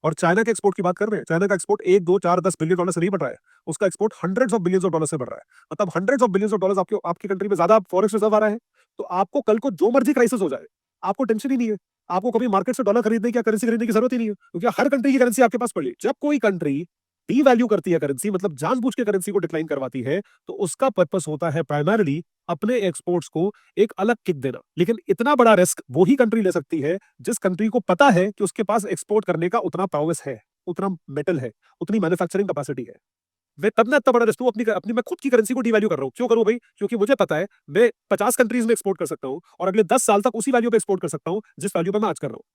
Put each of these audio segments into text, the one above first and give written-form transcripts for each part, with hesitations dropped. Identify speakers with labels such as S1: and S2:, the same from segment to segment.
S1: और चाइना के एक्सपोर्ट की बात कर रहे हैं, चाइना का एक्सपोर्ट 1, 2, 4, 10 बिलियन डॉलर से नहीं बढ़ रहा है, उसका export hundreds of billions of dollar से बढ़ रहा है। मतलब hundreds of billions of dollars आपकी कंट्री में ज्यादा फॉरेक्स रिजर्व आ रहा है, तो आपको कल को जो मर्जी क्राइसिस हो जाए, आपको टेंशन ही नहीं है। आपको कभी मार्केट से डॉलर खरीदने की या करेंसी खरीदने की जरूरत ही नहीं है, क्योंकि हर कंट्री की करेंसी आपके पास पड़ी है। जब कोई कंट्री डीवैल्यू करती है करेंसी, मतलब जानबूझ के करेंसी को डिक्लाइन करवाती है, तो उसका पर्पस होता है प्राइमरली अपने एक्सपोर्ट्स को एक अलग किक देना। लेकिन इतना बड़ा रिस्क वो ही कंट्री ले सकती है जिस कंट्री को पता है कि उसके पास एक्सपोर्ट करने का उतना पावर्स है, उतना मेटल है, उतनी मैन्युफैक्चरिंग कैपेसिटी है। वे तब ना इतना बड़ा रिस्क, अपनी अपनी मैं खुद की करेंसी को डीवैल्यू कर रहा हूं। क्यों करूं भाई? क्योंकि मुझे पता है मैं 50 कंट्रीज में एक्सपोर्ट कर सकता हूं और अगले 10 साल तक उसी वैल्यू पे एक्सपोर्ट कर सकता हूं जिस वैल्यू पे मैं आज कर रहा हूं।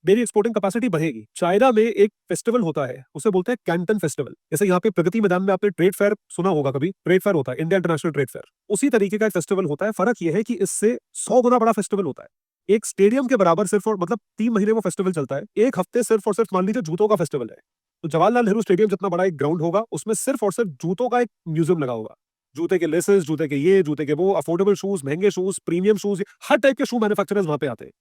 S1: मेरी एक्सपोर्टिंग कैपेसिटी बढ़ेगी। चाइना में एक फेस्टिवल होता है, उसे बोलते हैं कैंटन फेस्टिवल। जैसे यहाँ पे प्रगति मैदान में आपने ट्रेड फेयर सुना होगा, कभी ट्रेड फेयर होता है, इंडिया इंटरनेशनल ट्रेड फेयर, उसी तरीके का एक फेस्टिवल होता है। फर्क यह है कि इससे 100 गुना बड़ा फेस्टिवल होता है। एक स्टेडियम के बराबर सिर्फ और मतलब 3 महीने वो फेस्टिवल चलता है। एक हफ्ते सिर्फ और सिर्फ मान लीजिए जूतों का फेस्टिवल है, तो जवाहरलाल नेहरू स्टेडियम जितना बड़ा एक ग्राउंड होगा, उसमें सिर्फ और सिर्फ जूतों का एक म्यूजियम लगा होगा। जूते के लेसेस, जूते के ये, जूते के वो, अफोर्डेबल शूज, महंगे शूज, प्रीमियम शूज, हर टाइप के शू मैन्युफैक्चरर्स वहां पे आते हैं।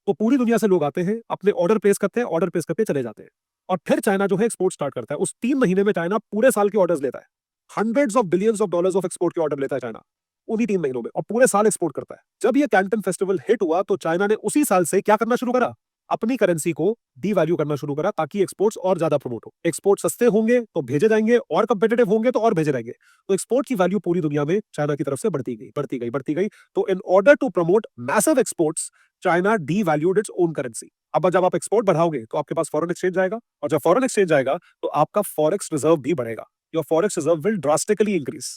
S1: तो पूरी दुनिया से लोग आते हैं, अपने ऑर्डर प्लेस करते हैं, ऑर्डर प्लेस करके चले जाते हैं। और फिर चाइना जो है एक्सपोर्ट स्टार्ट करता है। उस 3 महीने में चाइना पूरे साल के ऑर्डर्स लेता है। Hundreds of billions of dollars of export के ऑर्डर लेता है चाइना उन्हीं 3 महीनों में, और पूरे साल एक्सपोर्ट करता है। जब ये कैंटन फेस्टिवल हिट हुआ तो चाइना ने उसी साल से क्या करना शुरू करा, अपनी करेंसी को डीवैल्यू करना शुरू करा, ताकि एक्सपोर्ट्स और ज्यादा प्रमोट हो। एक्सपोर्ट सस्ते होंगे तो भेजे जाएंगे, और कंपेटिटिव होंगे तो और भेजे जाएंगे। तो एक्सपोर्ट की वैल्यू पूरी दुनिया में चाइना की तरफ से बढ़ती गई, बढ़ती गई, बढ़ती गई। तो in order to promote massive exports, China devalued its own currency. अब जब आप एक्सपोर्ट बढ़ाओगे तो आपके पास फॉरेन एक्सचेंज आएगा, और जब फॉरेन एक्सचेंज आएगा तो आपका फॉरेक्स रिजर्व भी बढ़ेगा। Your forex reserve will drastically increase.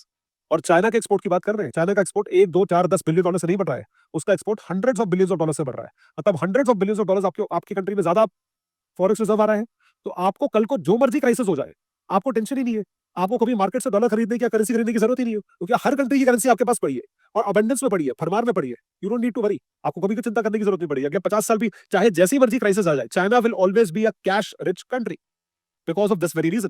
S1: और चाइना के एक्सपोर्ट की बात कर रहे हैं, चाइना का एक्सपोर्ट 1, 2, 4, 10 बिलियन डॉलर से नहीं बढ़ रहा है, उसका export hundreds of billions of dollar से बढ़ रहा है। मतलब hundreds of billions of dollars आपकी कंट्री में ज्यादा फॉरेक्स रिजर्व आ रहा है, तो आपको कल को जो मर्जी क्राइसिस हो जाए, आपको टेंशन ही नहीं है। आपको कभी मार्केट से डॉलर खरीदने की या करेंसी खरीदने की जरूरत ही नहीं है, क्योंकि हर कंट्री की करेंसी आपके पास पड़ी है, और अबंडेंस में पड़ी है, भरमार में पड़ी है। You don't need to worry. आपको कभी भी चिंता करने की जरूरत नहीं पड़ी। अगले 50 साल भी चाहे जैसी मर्जी क्राइसिस आ जाए, China will always be a cash rich country because of this very reason.